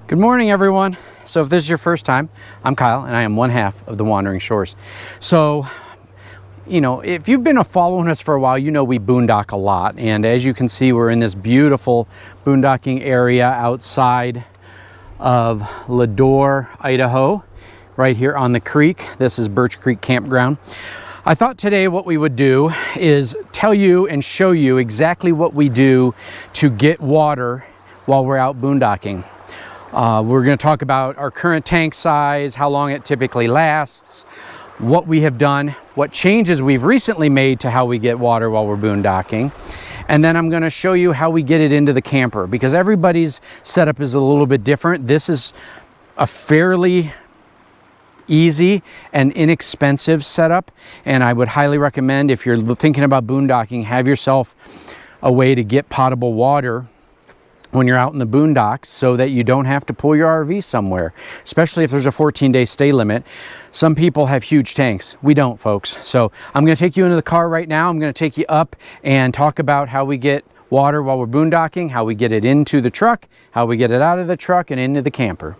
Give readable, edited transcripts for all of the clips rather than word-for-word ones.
Good morning, everyone. So if this is your first time, I'm Kyle and I am one half of the Wandering Shores. So, you know, if you've been following us for a while, you know we boondock a lot. And as you can see, we're in this beautiful boondocking area outside of Bladder, Idaho, right here on the creek. This is Birch Creek Campground. I thought today what we would do is tell you and show you exactly what we do to get water while we're out boondocking. We're going to talk about our current tank size, how long it typically lasts, what we have done, what changes we've recently made to how we get water while we're boondocking. And then I'm going to show you how we get it into the camper, because everybody's setup is a little bit different. This is a fairly easy and inexpensive setup, and I would highly recommend, if you're thinking about boondocking, have yourself a way to get potable water when you're out in the boondocks so that you don't have to pull your RV somewhere, especially if there's a 14-day stay limit. Some people have huge tanks. We don't, folks. So I'm going to take you into the car right now. I'm going to take you up and talk about how we get water while we're boondocking, how we get it into the truck, how we get it out of the truck and into the camper.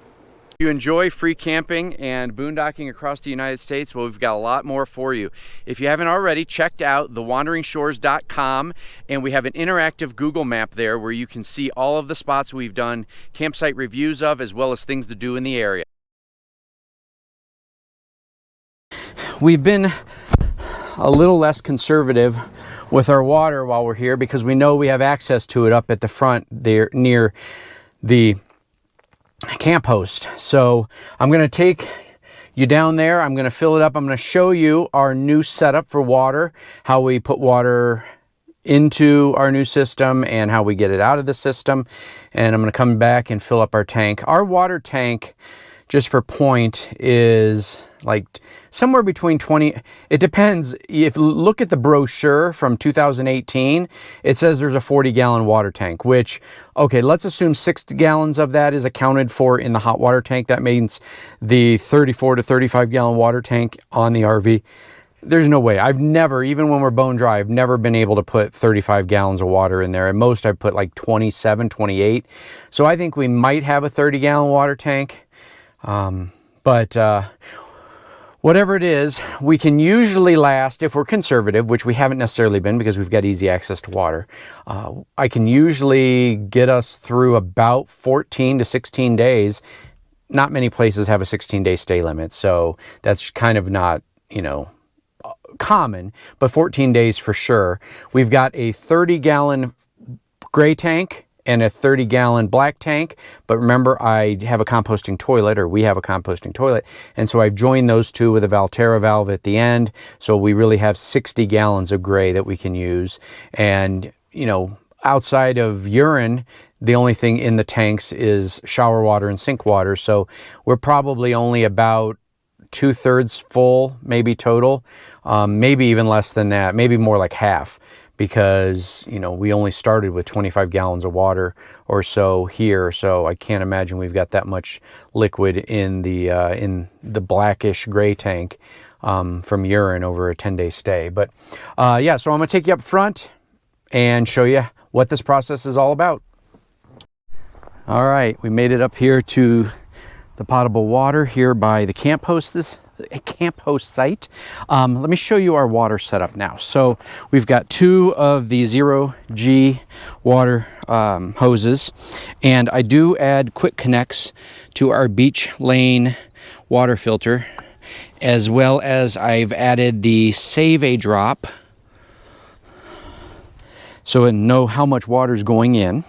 If you enjoy free camping and boondocking across the United States, well, we've got a lot more for you. If you haven't already, checked out thewanderingsshores.com, and we have an interactive Google map there where you can see all of the spots we've done campsite reviews of, as well as things to do in the area. We've been a little less conservative with our water while we're here because we know we have access to it up at the front there near the camp host. So I'm going to take you down there. I'm going to fill it up. I'm going to show you our new setup for water, how we put water into our new system and how we get it out of the system. And I'm going to come back and fill up our tank. Our water tank, just for point, is like somewhere between 20, it depends. If you look at the brochure from 2018, it says there's a 40-gallon water tank, which, okay, let's assume 60 gallons of that is accounted for in the hot water tank. That means the 34 to 35-gallon water tank on the RV. There's no way. I've never, even when we're bone dry, I've never been able to put 35 gallons of water in there. At most, I've put like 27, 28. So I think we might have a 30-gallon water tank. Whatever it is, we can usually last, if we're conservative, which we haven't necessarily been because we've got easy access to water. I can usually get us through about 14 to 16 days. Not many places have a 16-day stay limit, so that's kind of not, you know, common, but 14 days for sure. We've got a 30-gallon gray tank and a 30-gallon black tank. But remember, I have a composting toilet, or we have a composting toilet. And so I've joined those two with a Valterra valve at the end. So we really have 60 gallons of gray that we can use. And, you know, outside of urine, the only thing in the tanks is shower water and sink water. So we're probably only about 2/3 full, maybe total, maybe even less than that, maybe more like half. Because, you know, we only started with 25 gallons of water or so here, so I can't imagine we've got that much liquid in the blackish gray tank from urine over a 10-day stay. But yeah, so I'm going to take you up front and show you what this process is all about. All right, we made it up here to the potable water here by the camp host site. Let me show you our water setup now. So we've got two of the 0G water hoses, and I do add quick connects to our beach lane water filter, as well as I've added the save a drop so I know how much water is going in.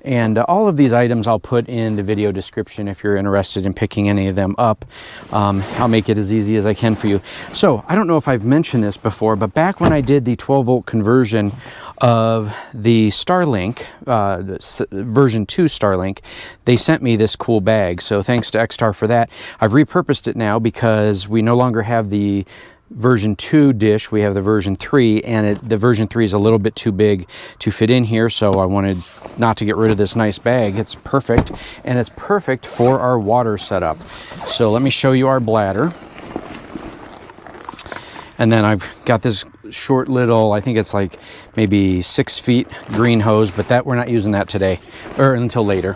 And all of these items I'll put in the video description if you're interested in picking any of them up. I'll make it as easy as I can for you. So I don't know if I've mentioned this before, but back when I did the 12-volt conversion of the Starlink, version 2 Starlink, they sent me this cool bag. So thanks to Xtar for that. I've repurposed it now because we no longer have the version 2 dish, we have the version 3, and the version 3 is a little bit too big to fit in here, so I wanted not to get rid of this nice bag. It's perfect, and it's perfect for our water setup. So let me show you our bladder. And then I've got this short little, I think it's like maybe 6 feet green hose, but that we're not using that today or until later.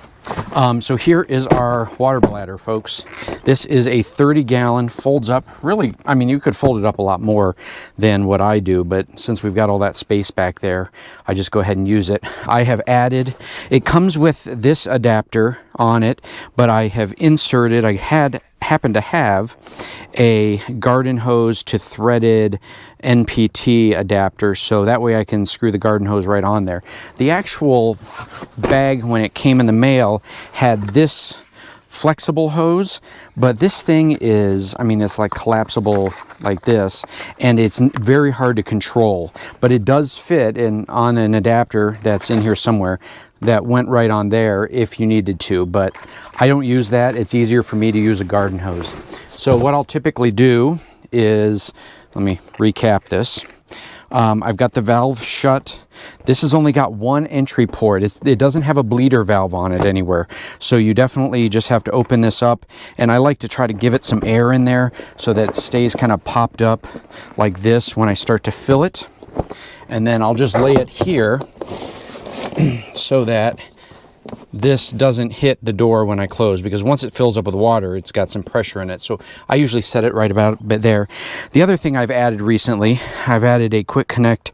So here is our water bladder, folks. This is a 30-gallon, folds up. Really, I mean, you could fold it up a lot more than what I do, but since we've got all that space back there, I just go ahead and use it. I have added, it comes with this adapter on it, but I have inserted, I happen to have a garden hose to threaded NPT adapter, so that way I can screw the garden hose right on there. The actual bag, when it came in the mail, had this flexible hose, but this thing is, I mean, it's like collapsible like this, and it's very hard to control, but it does fit in on an adapter that's in here somewhere that went right on there if you needed to, but I don't use that. It's easier for me to use a garden hose. So what I'll typically do is, let me recap this. I've got the valve shut. This has only got one entry port. It doesn't have a bleeder valve on it anywhere. So you definitely just have to open this up. And I like to try to give it some air in there so that it stays kind of popped up like this when I start to fill it. And then I'll just lay it here so that this doesn't hit the door when I close, because once it fills up with water, it's got some pressure in it. So I usually set it right about there. The other thing I've added recently, I've added a quick connect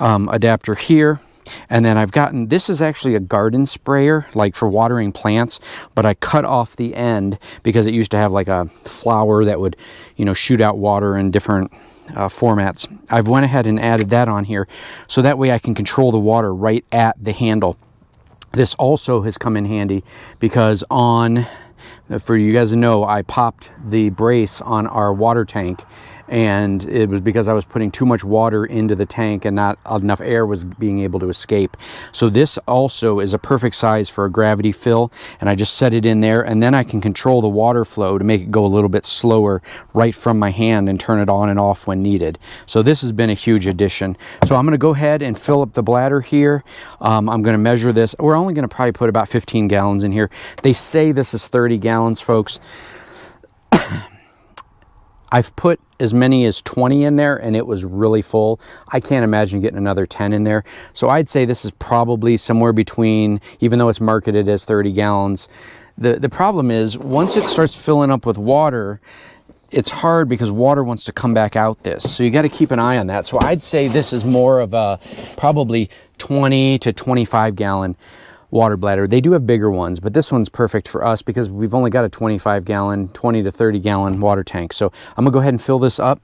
adapter here. And then I've gotten, this is actually a garden sprayer, like for watering plants, but I cut off the end because it used to have like a flower that would, you know, shoot out water in different formats. I've went ahead and added that on here so that way I can control the water right at the handle. This also has come in handy because for you guys to know, I popped the brace on our water tank, and it was because I was putting too much water into the tank and not enough air was being able to escape. So this also is a perfect size for a gravity fill, and I just set it in there, and then I can control the water flow to make it go a little bit slower right from my hand and turn it on and off when needed. So this has been a huge addition. So I'm going to go ahead and fill up the bladder here. I'm going to measure this. We're only going to probably put about 15 gallons in here. They say this is 30 gallons, folks. I've put as many as 20 in there and it was really full. I can't imagine getting another 10 in there. So I'd say this is probably somewhere between, even though it's marketed as 30 gallons, the problem is once it starts filling up with water, it's hard because water wants to come back out this. So you got to keep an eye on that. So I'd say this is more of a probably 20 to 25 gallon water bladder. They do have bigger ones, but this one's perfect for us because we've only got a 25 gallon, 20 to 30 gallon water tank. So I'm gonna go ahead and fill this up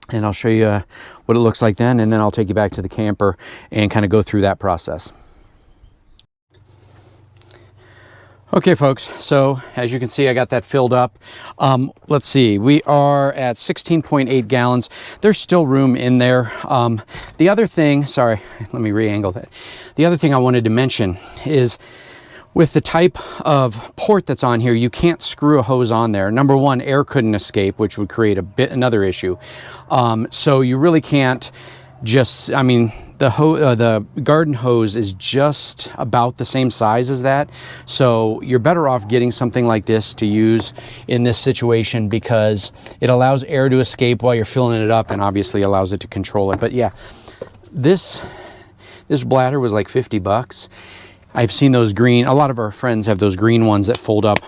and I'll show you what it looks like then, and then I'll take you back to the camper and kind of go through that process. Okay, folks, so as you can see, I got that filled up. Let's see, we are at 16.8 gallons. There's still room in there. The other thing, sorry, let me re-angle that. The other thing I wanted to mention is with the type of port that's on here, you can't screw a hose on there. Number one, air couldn't escape, which would create another issue. So you really can't just, I mean, the garden hose is just about the same size as that. So you're better off getting something like this to use in this situation because it allows air to escape while you're filling it up and obviously allows it to control it. But yeah, this bladder was like 50 bucks. I've seen those green, a lot of our friends have those green ones that fold up,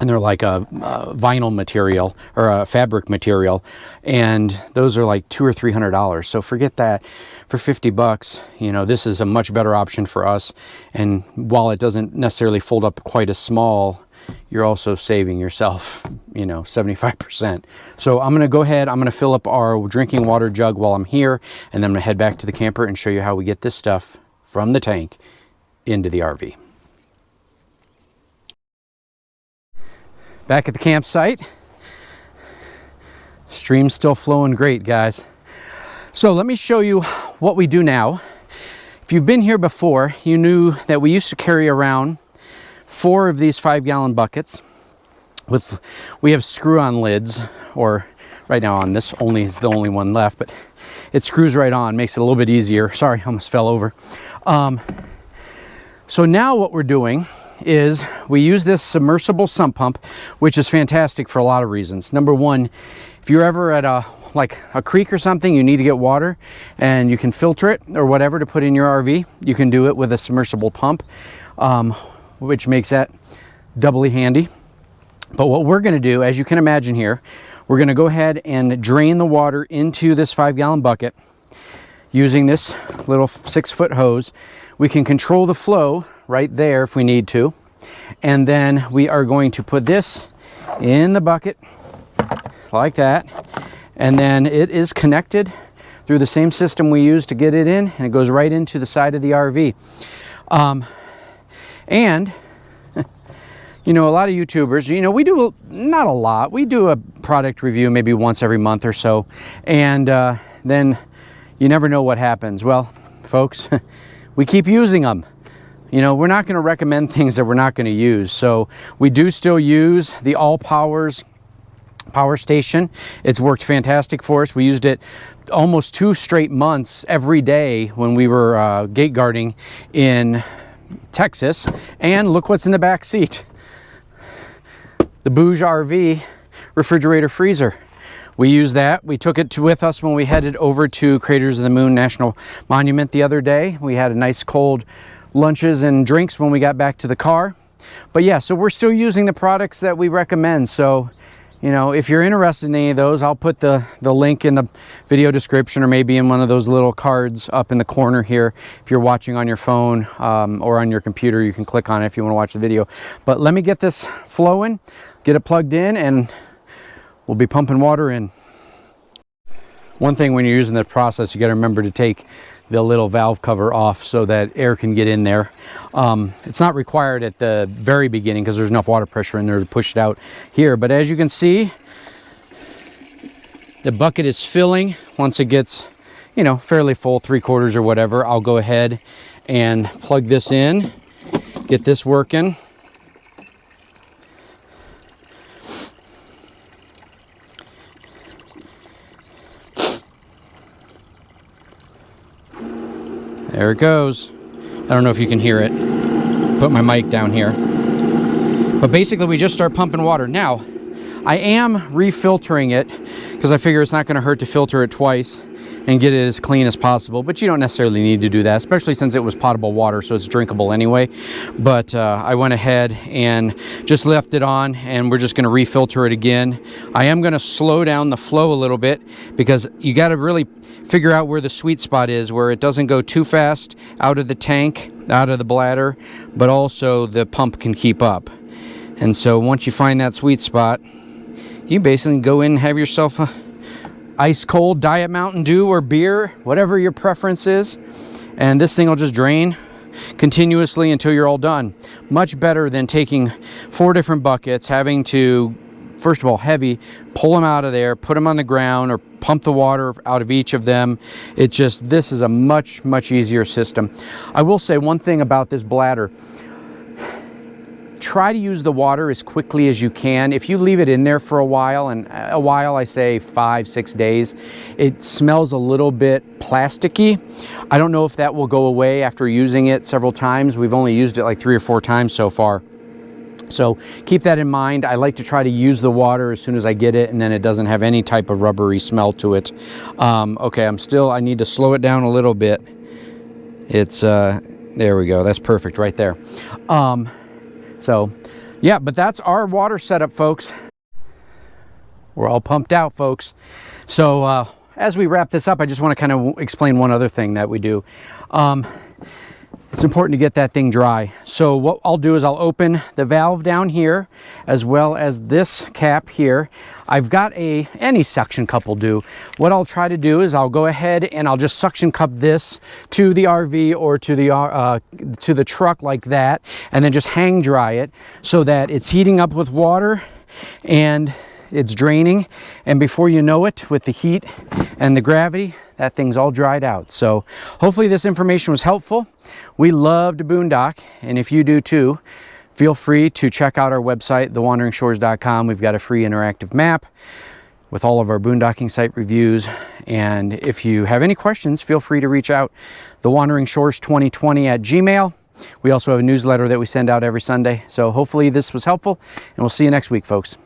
and they're like a vinyl material or a fabric material, and those are like $200 or $300. So forget that. For 50 bucks, you know, this is a much better option for us. And while it doesn't necessarily fold up quite as small, you're also saving yourself, you know, 75%. So I'm going to go ahead, I'm going to fill up our drinking water jug while I'm here, and then I'm going to head back to the camper and show you how we get this stuff from the tank into the RV. Back at the campsite. Stream's still flowing great, guys. So let me show you what we do now. If you've been here before, you knew that we used to carry around 4 of these 5-gallon buckets. We have screw-on lids, or right now on this only is the only one left, but it screws right on, makes it a little bit easier. Sorry, I almost fell over. So now what we're doing is we use this submersible sump pump, which is fantastic for a lot of reasons. Number one, if you're ever at like a creek or something, you need to get water and you can filter it or whatever to put in your RV, you can do it with a submersible pump. which makes that doubly handy. But what we're going to do, as you can imagine here, we're going to go ahead and drain the water into this 5-gallon bucket using this little 6-foot hose. We can control the flow right there if we need to. And then we are going to put this in the bucket like that. And then it is connected through the same system we used to get it in, and it goes right into the side of the RV. And you know, a lot of YouTubers, you know, we do not a lot. We do a product review maybe once every month or so, and then you never know what happens. Well, folks, we keep using them. You know, we're not going to recommend things that we're not going to use. So we do still use the All Powers power station. It's worked fantastic for us. We used it almost 2 straight months every day when we were gate guarding in Texas. And look what's in the back seat. The Bouge RV refrigerator freezer. We used that. We took it with us when we headed over to Craters of the Moon National Monument the other day. We had a nice cold lunches and drinks when we got back to the car. But yeah, so we're still using the products that we recommend. So, you know, if you're interested in any of those, I'll put the link in the video description, or maybe in one of those little cards up in the corner here. If you're watching on your phone or on your computer, you can click on it if you want to watch the video. But let me get this flowing, get it plugged in, and we'll be pumping water in. One thing when you're using the process, you got to remember to take the little valve cover off so that air can get in there. It's not required at the very beginning because there's enough water pressure in there to push it out here. But as you can see, the bucket is filling. Once it gets, you know, fairly full, 3/4 or whatever, I'll go ahead and plug this in, get this working. There it goes. I don't know if you can hear it. Put my mic down here. But basically we just start pumping water. Now, I am refiltering it because I figure it's not going to hurt to filter it twice and get it as clean as possible. But you don't necessarily need to do that, especially since it was potable water, so it's drinkable anyway. But I went ahead and just left it on, and we're just going to refilter it again. I am going to slow down the flow a little bit because you got to really figure out where the sweet spot is, where it doesn't go too fast out of the tank, out of the bladder, but also the pump can keep up. And so once you find that sweet spot, you basically go in and have yourself a ice cold Diet Mountain Dew or beer, whatever your preference is, and this thing will just drain continuously until you're all done. Much better than taking 4 different buckets, having to, first of all, heavy, pull them out of there, put them on the ground, or pump the water out of each of them. It's just, this is a much easier system. I will say one thing about this bladder. Try to use the water as quickly as you can. If you leave it in there for a while, and a while I say 5-6 days, it smells a little bit plasticky. I don't know if that will go away after using it several times. We've only used it like 3 or 4 times so far. So keep that in mind. I like to try to use the water as soon as I get it, and then it doesn't have any type of rubbery smell to it. Okay, I need to slow it down a little bit. It's, there we go. That's perfect right there. So, yeah, but that's our water setup, folks. We're all pumped out, folks. So, as we wrap this up, I just want to kind of explain one other thing that we do. It's important to get that thing dry. So what I'll do is I'll open the valve down here, as well as this cap here. I've got any suction cup will do. What I'll try to do is I'll go ahead and I'll just suction cup this to the RV or to the truck like that, and then just hang dry it so that it's heating up with water and it's draining, and before you know it, with the heat and the gravity, that thing's all dried out. So hopefully this information was helpful. We love to boondock, and if you do too, feel free to check out our website, thewanderingshores.com. We've got a free interactive map with all of our boondocking site reviews, and if you have any questions, feel free to reach out, thewanderingshores2020@gmail.com. We also have a newsletter that we send out every Sunday. So hopefully this was helpful, and we'll see you next week, folks.